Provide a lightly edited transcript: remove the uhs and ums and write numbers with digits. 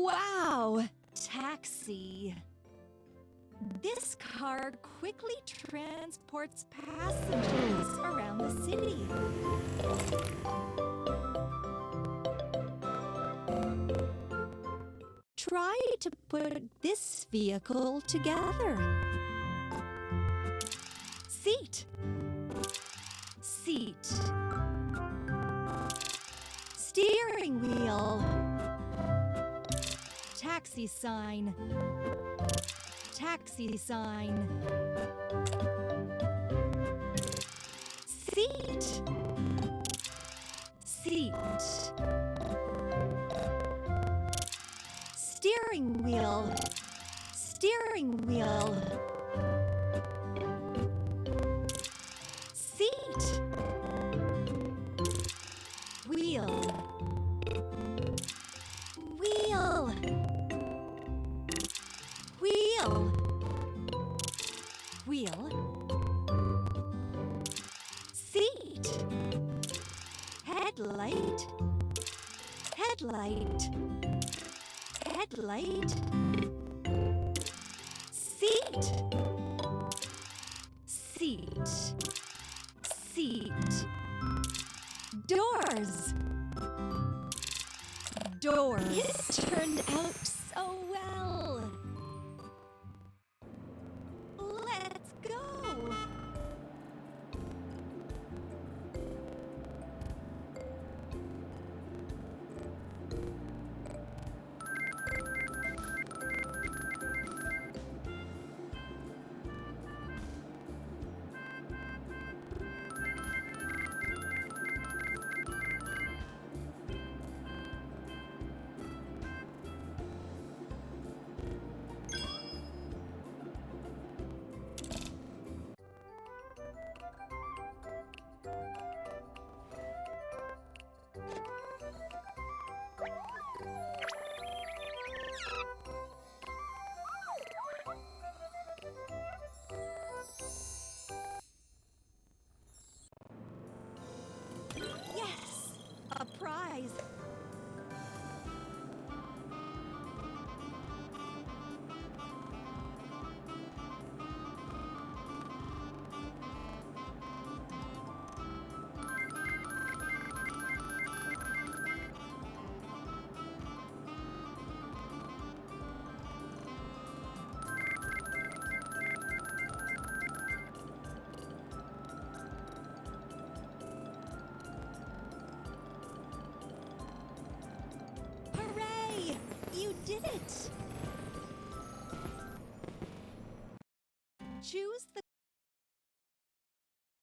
Wow! Taxi. This car quickly transports passengers around the city. Try to put this vehicle together. Seat. Seat. Steering wheel. Taxi sign. Taxi sign. Seat. Seat. Steering wheel. Steering wheel. Seat. Wheel. Wheel. Wheel. Wheel. Seat. Headlight. Headlight. Headlight. Seat. Seat. Seat. Doors. Doors. It turned out so well. Let's go. Yes! A prize! Hooray! You did it! Choose the